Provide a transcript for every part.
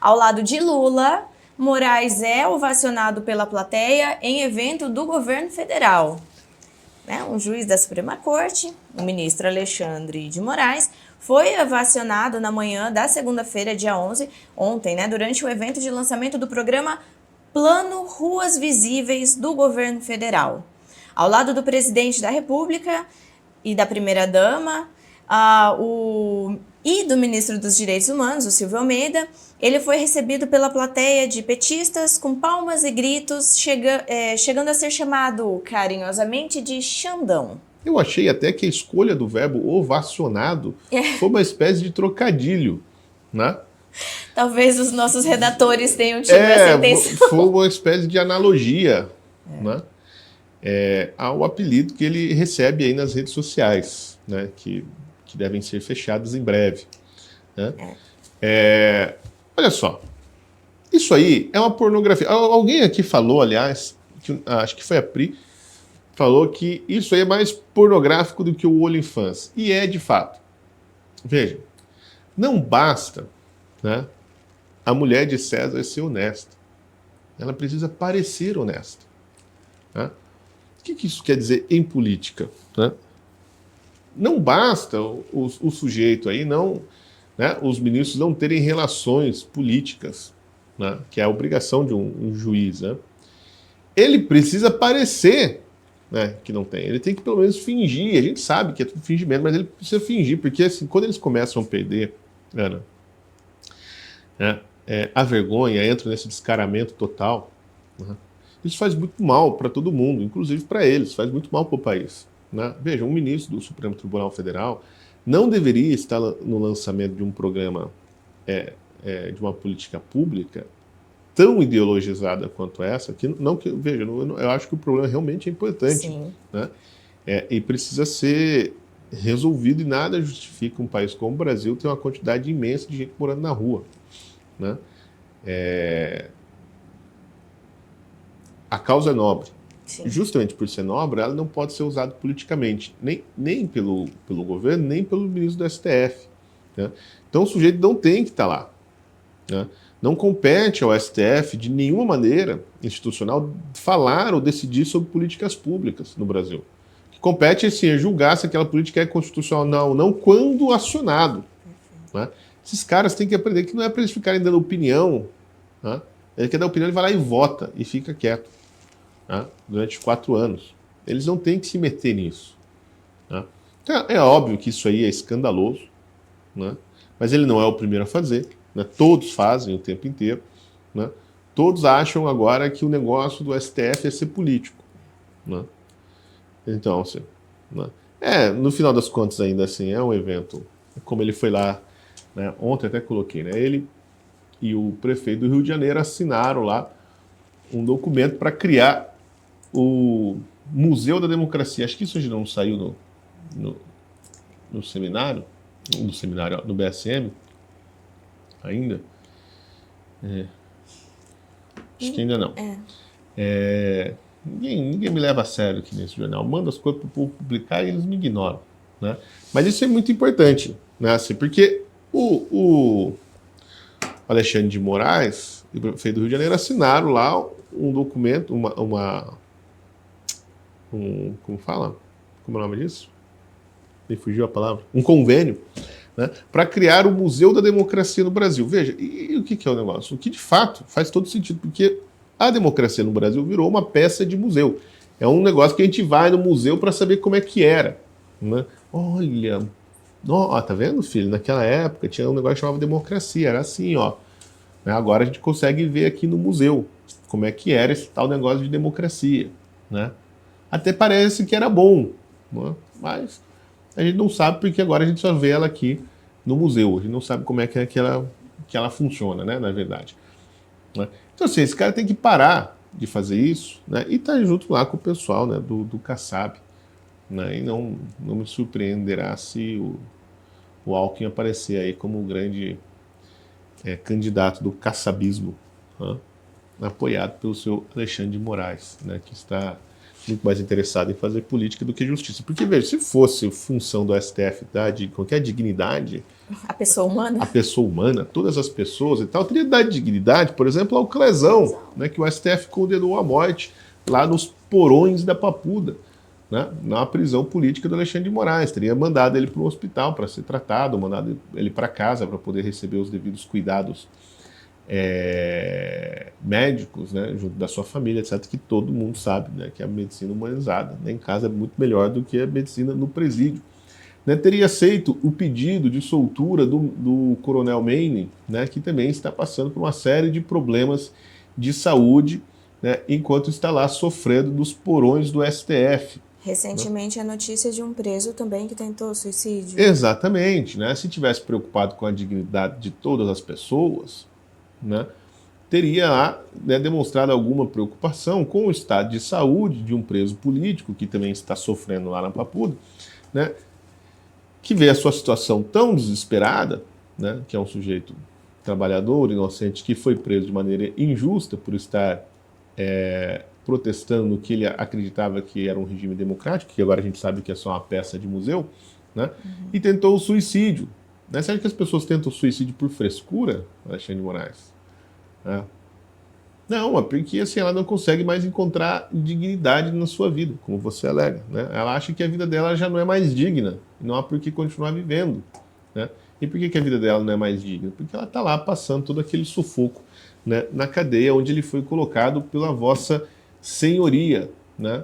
Ao lado de Lula, Moraes é ovacionado pela plateia em evento do governo federal. Um juiz da Suprema Corte, o ministro Alexandre de Moraes, foi ovacionado na manhã da segunda-feira, dia 11, ontem, durante o evento de lançamento do programa Plano Ruas Visíveis do governo federal. Ao lado do presidente da República e da primeira-dama, e do ministro dos Direitos Humanos, o Silvio Almeida, ele foi recebido pela plateia de petistas com palmas e gritos, chegando a ser chamado carinhosamente de Xandão. Eu achei até que a escolha do verbo ovacionado foi uma espécie de trocadilho, né? Talvez os nossos redatores tenham tido essa intenção. Foi uma espécie de analogia, né? Ao apelido que ele recebe aí nas redes sociais, né? Que devem ser fechadas em breve, né? Olha só, isso aí é uma pornografia. Alguém aqui falou, aliás, acho que foi a Pri, falou que isso aí é mais pornográfico do que o OnlyFans. E é de fato. Veja, não basta, né, a mulher de César ser honesta. Ela precisa parecer honesta, né? O que isso quer dizer em política, né? Não basta o sujeito aí, né, os ministros não terem relações políticas, né, que é a obrigação de um juiz, né? Ele precisa parecer, né, que não tem. Ele tem que pelo menos fingir. A gente sabe que é tudo fingimento, mas ele precisa fingir, porque assim, quando eles começam a perder, Ana, a vergonha, entra nesse descaramento total, né, isso faz muito mal para todo mundo, inclusive para eles, faz muito mal para o país, né? Veja, um ministro do Supremo Tribunal Federal não deveria estar no lançamento de um programa, de uma política pública tão ideologizada quanto essa, veja, eu acho que o problema realmente é importante, né? E precisa ser resolvido, e nada justifica um país como o Brasil ter uma quantidade imensa de gente morando na rua, né? A causa é nobre. Sim. Justamente por ser nobre, ela não pode ser usada politicamente, nem pelo governo, nem pelo ministro do STF, né? Então o sujeito não tem que estar lá, né? Não compete ao STF, de nenhuma maneira institucional, falar ou decidir sobre políticas públicas no Brasil. O que compete, sim, é julgar se aquela política é constitucional ou não, quando acionado, né? Esses caras têm que aprender que não é para eles ficarem dando opinião, né? Ele quer dar opinião, ele vai lá e vota e fica quieto, né, durante 4 anos. Eles não têm que se meter nisso, né? Então, é óbvio que isso aí é escandaloso, né? Mas ele não é o primeiro a fazer, né? Todos fazem o tempo inteiro, né? Todos acham agora que o negócio do STF é ser político, né? Então, assim, né? No final das contas, ainda assim, é um evento, como ele foi lá, né? Ontem até coloquei, né? Ele e o prefeito do Rio de Janeiro assinaram lá um documento para criar o Museu da Democracia. Acho que isso hoje não saiu no seminário, no BSM, ainda. Acho que ainda não. Ninguém me leva a sério aqui nesse jornal. Manda as coisas para o povo publicar e eles me ignoram, né? Mas isso é muito importante, né? Assim, porque o Alexandre de Moraes e o prefeito do Rio de Janeiro assinaram lá um documento, como fala? Como é o nome disso? Me fugiu a palavra. Um convênio, né, para criar o Museu da Democracia no Brasil. Veja, e o que é o negócio? O que de fato faz todo sentido, porque a democracia no Brasil virou uma peça de museu. É um negócio que a gente vai no museu para saber como é que era, né? Olha, tá vendo, filho? Naquela época tinha um negócio que chamava democracia, era assim, ó. Agora a gente consegue ver aqui no museu como é que era esse tal negócio de democracia, né? Até parece que era bom, né? Mas a gente não sabe, porque agora a gente só vê ela aqui no museu. A gente não sabe como é que ela funciona, né, na verdade, né? Então, assim, esse cara tem que parar de fazer isso, né, e tá junto lá com o pessoal, né, do Kassab, né, e não me surpreenderá se o Alckmin aparecer aí como o grande candidato do kassabismo, né, apoiado pelo seu Alexandre de Moraes, né, que está muito mais interessado em fazer política do que justiça. Porque, veja, se fosse função do STF dar de qualquer dignidade... A pessoa humana? A pessoa humana, todas as pessoas e tal, teria dado dignidade, por exemplo, ao Clezão, né, que o STF condenou à morte lá nos porões da Papuda, né, na prisão política do Alexandre de Moraes. Teria mandado ele para um hospital para ser tratado, mandado ele para casa para poder receber os devidos cuidados médicos, né, junto da sua família, etc., que todo mundo sabe, né, que a medicina humanizada, né, em casa é muito melhor do que a medicina no presídio. Né, teria aceito o pedido de soltura do Coronel Menem, né, que também está passando por uma série de problemas de saúde, né, enquanto está lá sofrendo dos porões do STF. Recentemente, a notícia de um preso também que tentou suicídio. Exatamente. Né? Se tivesse preocupado com a dignidade de todas as pessoas, né, teria lá, né, demonstrado alguma preocupação com o estado de saúde de um preso político, que também está sofrendo lá na Papuda, né, que vê a sua situação tão desesperada, né, que é um sujeito trabalhador, inocente, que foi preso de maneira injusta por estar protestando no que ele acreditava que era um regime democrático, que agora a gente sabe que é só uma peça de museu, né, e tentou o suicídio. Né? Você acha que as pessoas tentam o suicídio por frescura, Alexandre de Moraes? Não, é porque assim, ela não consegue mais encontrar dignidade na sua vida, como você alega. Né? Ela acha que a vida dela já não é mais digna, e não há por que continuar vivendo. Né? E por que a vida dela não é mais digna? Porque ela está lá passando todo aquele sufoco, né, na cadeia onde ele foi colocado pela vossa senhoria, né?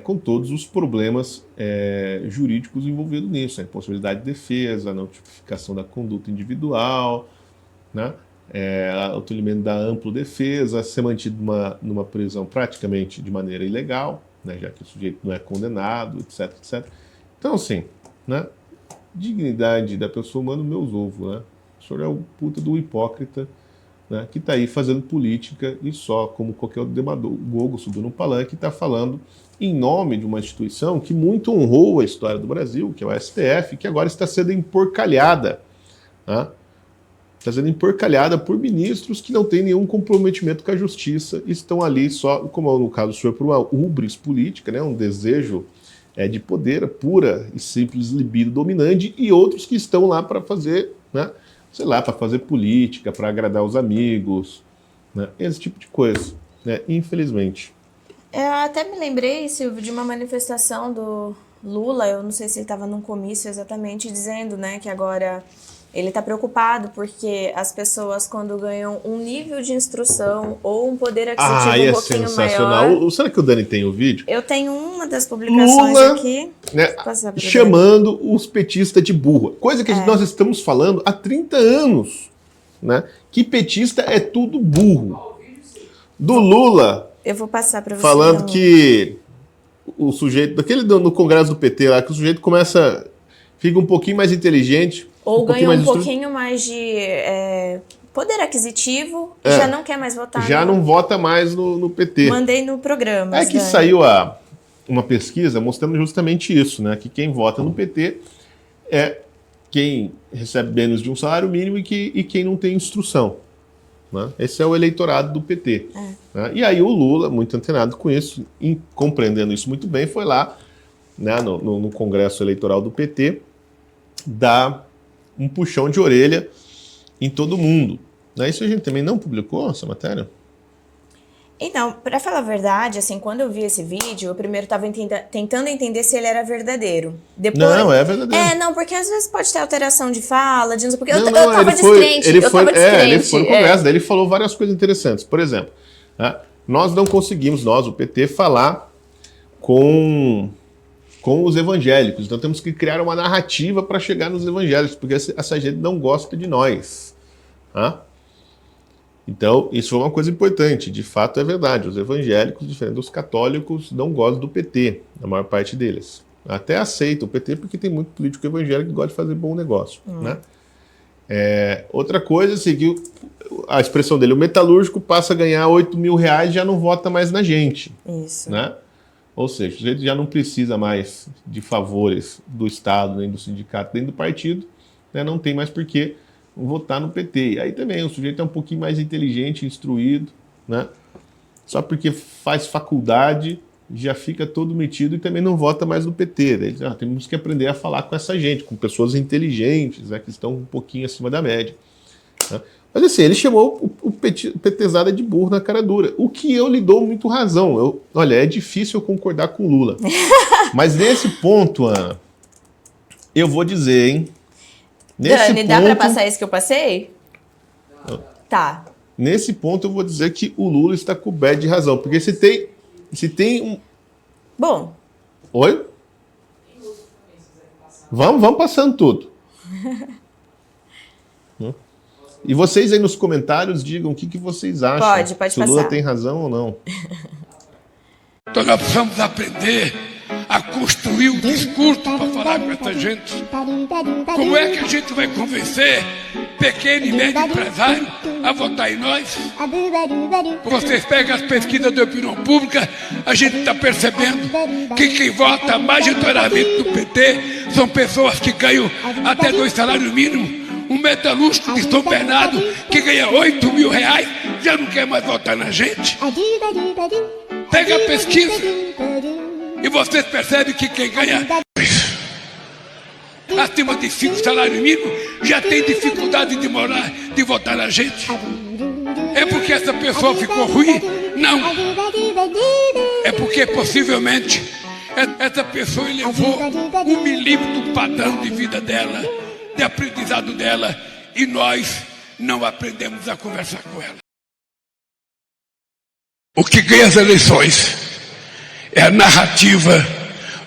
Com todos os problemas jurídicos envolvidos nisso, a impossibilidade de defesa, a notificação da conduta individual, né? O tolimento da ampla defesa, ser mantido numa prisão praticamente de maneira ilegal, né, já que o sujeito não é condenado, etc, etc. Então, assim, né, dignidade da pessoa humana, meus ovos, né? O senhor é o puta do hipócrita, né, que está aí fazendo política e só, como qualquer outro demagogo subiu no palanque, está falando em nome de uma instituição que muito honrou a história do Brasil, que é o STF, que agora está sendo emporcalhada, né? Está sendo emporcalhada por ministros que não têm nenhum comprometimento com a justiça e estão ali só, como no caso do senhor, por uma hubris política, né, um desejo de poder, pura e simples libido dominante, e outros que estão lá para fazer, né, sei lá, para fazer política, para agradar os amigos, né, esse tipo de coisa, né, infelizmente. Eu até me lembrei, Silvio, de uma manifestação do Lula, eu não sei se ele estava num comício exatamente, dizendo, né, que agora ele está preocupado porque as pessoas, quando ganham um nível de instrução ou um poder aquisitivo um pouquinho sensacional. maior... Será que o Dani tem o vídeo? Eu tenho uma das publicações Lula, aqui. Né, chamando os petistas de burra. Coisa que nós estamos falando há 30 anos. Né? Que petista é tudo burro. Do Lula... Eu vou passar para você. Falando que o sujeito... Daquele no congresso do PT lá, que o sujeito começa... Fica um pouquinho mais inteligente... Ou ganha um pouquinho mais de poder aquisitivo e já não quer mais votar. Já não vota mais no PT. Mandei no programa. É que saiu uma pesquisa mostrando justamente isso, né? Que quem vota no PT é quem recebe menos de um salário mínimo e quem não tem instrução. Né? Esse é o eleitorado do PT. Né? E aí o Lula, muito antenado com isso, compreendendo isso muito bem, foi lá, né, no Congresso Eleitoral do PT dar um puxão de orelha em todo mundo. Né? Isso a gente também não publicou, essa matéria? Então, para falar a verdade, assim, quando eu vi esse vídeo, eu primeiro estava tentando entender se ele era verdadeiro. Depois... Não, é verdadeiro. Não, porque às vezes pode ter alteração de fala, de não sei porque eu tava descrente. Ele foi no Congresso, daí ele falou várias coisas interessantes. Por exemplo, né, nós não conseguimos, o PT, falar com os evangélicos. Então temos que criar uma narrativa para chegar nos evangélicos, porque essa gente não gosta de nós. Tá? Então, isso foi uma coisa importante. De fato, é verdade. Os evangélicos, diferente dos católicos, não gostam do PT, a maior parte deles. Até aceitam o PT porque tem muito político evangélico que gosta de fazer bom negócio. Né? Outra coisa, assim, que a expressão dele, o metalúrgico passa a ganhar 8 mil reais e já não vota mais na gente. Isso. Né? Ou seja, o sujeito já não precisa mais de favores do Estado, nem do sindicato, nem do partido, né? Não tem mais por que votar no PT. Aí também o sujeito é um pouquinho mais inteligente, instruído, né? Só porque faz faculdade, já fica todo metido e também não vota mais no PT. Daí, temos que aprender a falar com essa gente, com pessoas inteligentes, né, que estão um pouquinho acima da média. Né? Mas assim, ele chamou o petezada de burro na cara dura, o que eu lhe dou muito razão. Olha, é difícil eu concordar com o Lula. Mas nesse ponto, Ana, eu vou dizer, hein? Dani, dá para passar isso que eu passei? Tá. Nesse ponto eu vou dizer que o Lula está coberto de razão, porque se tem um... Bom. Oi? Vamos passando tudo. E vocês aí nos comentários digam o que vocês acham. Pode se o Lula tem razão ou não. Então nós precisamos aprender a construir um discurso para falar com essa gente. Como é que a gente vai convencer pequeno e médio empresário a votar em nós? Vocês pegam as pesquisas de opinião pública, a gente está percebendo que quem vota majoritariamente no PT são pessoas que ganham até 2 salários mínimos. Um metalúrgico de São Bernardo que ganha 8 mil reais já não quer mais votar na gente. Pega a pesquisa e vocês percebem que quem ganha acima de 5 salários mínimos já tem dificuldade de votar na gente. É porque essa pessoa ficou ruim? Não. É porque possivelmente essa pessoa elevou 1 milímetro do padrão de vida dela, de aprendizado dela, e nós não aprendemos a conversar com ela. O que ganha as eleições é a narrativa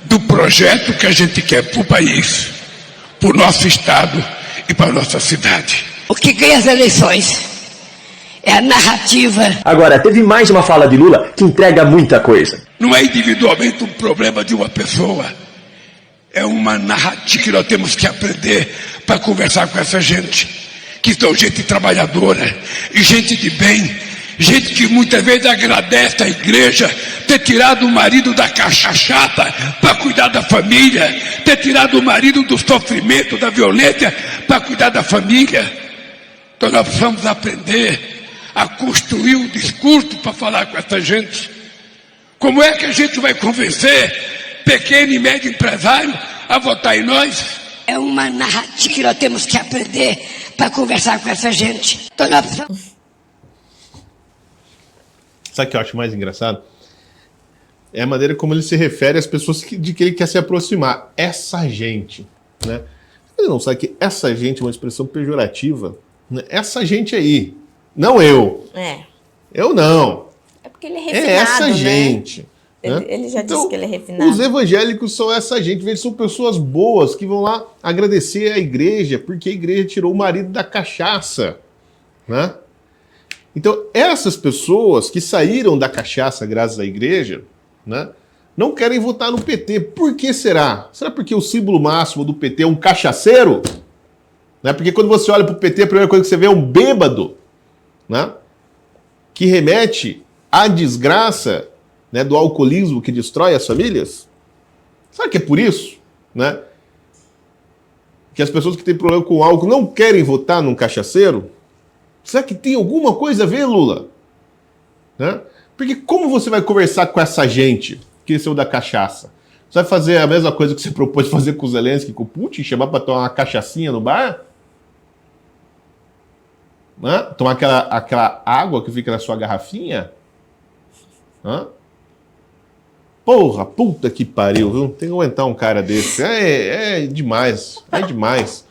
do projeto que a gente quer para o país, para o nosso estado e para a nossa cidade. O que ganha as eleições é a narrativa. Agora, teve mais uma fala de Lula que entrega muita coisa. Não é individualmente um problema de uma pessoa. É uma narrativa que nós temos que aprender para conversar com essa gente, que são gente trabalhadora e gente de bem, gente que muitas vezes agradece à igreja ter tirado o marido da cachaçada para cuidar da família, ter tirado o marido do sofrimento, da violência para cuidar da família. Então nós precisamos aprender a construir um discurso para falar com essa gente. Como é que a gente vai convencer pequeno e médio empresário a votar em nós? É uma narrativa que nós temos que aprender para conversar com essa gente. Então nós precisamos... Sabe o que eu acho mais engraçado? É a maneira como ele se refere às pessoas de que ele quer se aproximar. Essa gente, né? Ele não sabe que essa gente é uma expressão pejorativa. Né? Essa gente aí. Não eu. Eu não. É porque ele é refinado, é essa né? gente. Ele já disse que ele é refinado. Os evangélicos são essa gente. Eles são pessoas boas que vão lá agradecer à igreja porque a igreja tirou o marido da cachaça. Né? Então, essas pessoas que saíram da cachaça graças à igreja, né, não querem votar no PT. Por que será? Será porque o símbolo máximo do PT é um cachaceiro? Né? Porque quando você olha para o PT, a primeira coisa que você vê é um bêbado, né, que remete à desgraça, né, do alcoolismo que destrói as famílias? Sabe que é por isso, né, que as pessoas que têm problema com álcool não querem votar num cachaceiro? Será que tem alguma coisa a ver, Lula? Né? Porque como você vai conversar com essa gente que saiu da cachaça? Você vai fazer a mesma coisa que você propôs fazer com o Zelensky, com o Putin? Chamar para tomar uma cachaçinha no bar? Né? Tomar aquela água que fica na sua garrafinha? Né? Porra, puta que pariu, viu? Tem que aguentar um cara desse. É demais. É demais.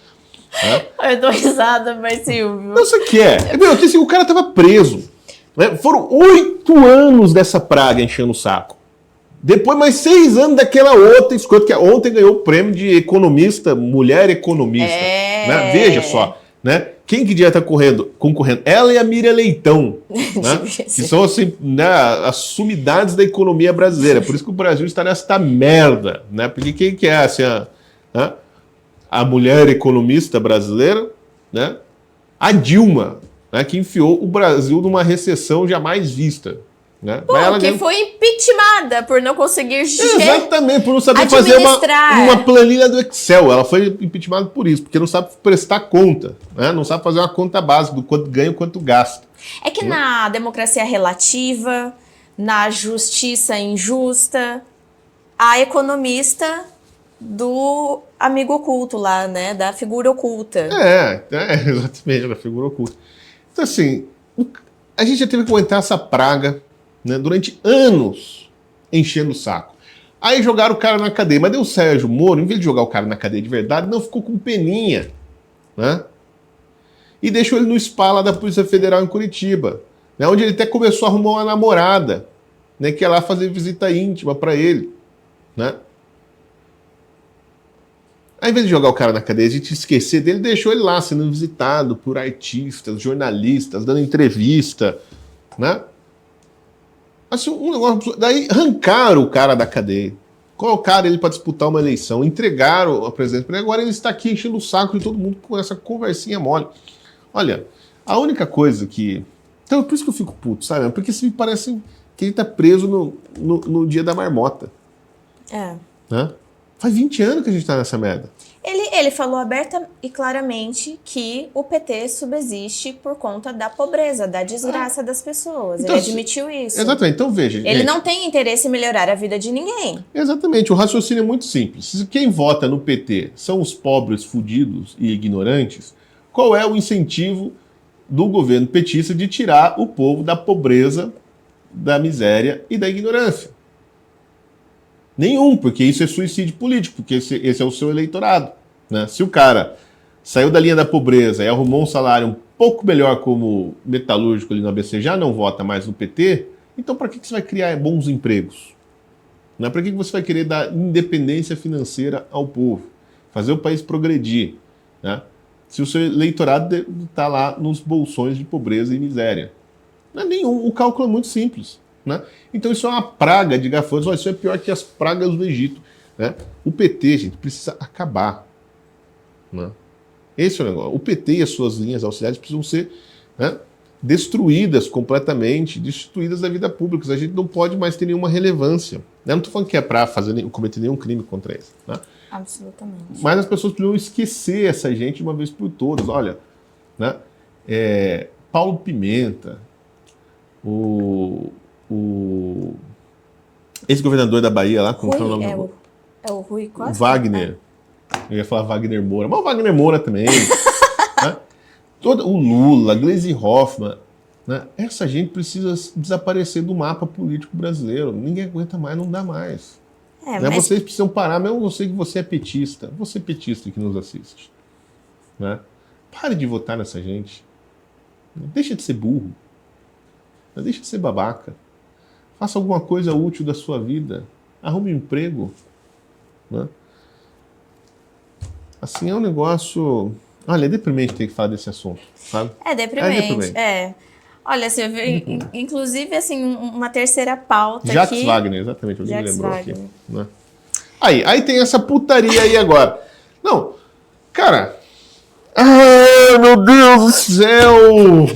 Eu dou risada, mas Silvio. Não sei o que é. Porque assim, o cara tava preso. Né? Foram 8 anos dessa praga enchendo o saco. Depois mais 6 anos daquela outra escolha, que ontem ganhou o prêmio de economista, mulher economista. Né? Veja só. Né? Quem que devia estar concorrendo? Ela e a Miriam Leitão. Né? Que são assim, né, as sumidades da economia brasileira. Por isso que o Brasil está nesta merda. Né? Porque quem que é assim, a mulher economista brasileira, né? A Dilma, né? Que enfiou o Brasil numa recessão jamais vista. Né? Pô, que foi impeachmentada por não conseguir exatamente, por não saber fazer uma planilha do Excel. Ela foi impeachmentada por isso, porque não sabe prestar conta, né? Não sabe fazer uma conta básica do quanto ganha e quanto gasta. É que na democracia relativa, na justiça injusta, a economista do amigo oculto lá, né? Da figura oculta. Exatamente, da figura oculta. Então, assim, a gente já teve que aguentar essa praga, né, durante anos, enchendo o saco. Aí jogaram o cara na cadeia, mas deu o Sérgio Moro, em vez de jogar o cara na cadeia de verdade, não, ficou com peninha, né? E deixou ele no spa lá da Polícia Federal em Curitiba, né, onde ele até começou a arrumar uma namorada, né, que ia lá fazer visita íntima para ele, né? Aí, ao invés de jogar o cara na cadeia, a gente esquecer dele, deixou ele lá sendo visitado por artistas, jornalistas, dando entrevista, né? Assim, um negócio. Daí arrancaram o cara da cadeia, colocaram ele para disputar uma eleição, entregaram a presidência para ele. Agora ele está aqui enchendo o saco de todo mundo com essa conversinha mole. Olha, a única coisa que. Então, por isso que eu fico puto, sabe? Porque se me parece que ele está preso no dia da marmota. Né? Faz 20 anos que a gente está nessa merda. Ele falou aberta e claramente que o PT subsiste por conta da pobreza, da desgraça das pessoas. Então, ele admitiu isso. Exatamente. Então, veja. Ele não tem interesse em melhorar a vida de ninguém. Exatamente. O raciocínio é muito simples. Quem vota no PT são os pobres, fudidos e ignorantes, qual é o incentivo do governo petista de tirar o povo da pobreza, da miséria e da ignorância? Nenhum, porque isso é suicídio político, porque esse é o seu eleitorado, né? Se o cara saiu da linha da pobreza e arrumou um salário um pouco melhor como metalúrgico ali no ABC, já não vota mais no PT, então para que você vai criar bons empregos? Né? Para que você vai querer dar independência financeira ao povo? Fazer o país progredir, né? Se o seu eleitorado está lá nos bolsões de pobreza e miséria. Não é nenhum, o cálculo é muito simples. Né? Então isso é uma praga de gafanhotos. Isso é pior que as pragas do Egito. Né? O PT, gente, precisa acabar. Né? Esse é o negócio. O PT e as suas linhas auxiliares precisam ser, né, destruídas completamente, destituídas da vida pública. A gente não pode mais ter nenhuma relevância. Né? Não estou falando que é para cometer nenhum crime contra eles. Né? Absolutamente. Mas as pessoas precisam esquecer essa gente de uma vez por todas. Olha, né? Paulo Pimenta, o ex-governador da Bahia lá, como é o nome? É o Rui Costa? O Wagner. Eu ia falar Wagner Moura, mas o Wagner Moura também. Né? O Lula, Gleisi Hoffmann, né? Essa gente precisa desaparecer do mapa político brasileiro. Ninguém aguenta mais, não dá mais. Né? Mas... Vocês precisam parar, mesmo você que você é petista. Você é petista que nos assiste. Né? Pare de votar nessa gente. Deixa de ser burro. Deixa de ser babaca. Faça alguma coisa útil da sua vida. Arrume um emprego. Né? Assim, é um negócio... Olha, é deprimente ter que falar desse assunto, sabe? É deprimente. Olha, você vê, inclusive, assim, uma terceira pauta Jacques aqui... Wagner, exatamente, alguém me lembrou Wagner. aqui. Né? Aí tem essa putaria aí agora. Não, cara... Ai, meu Deus do céu!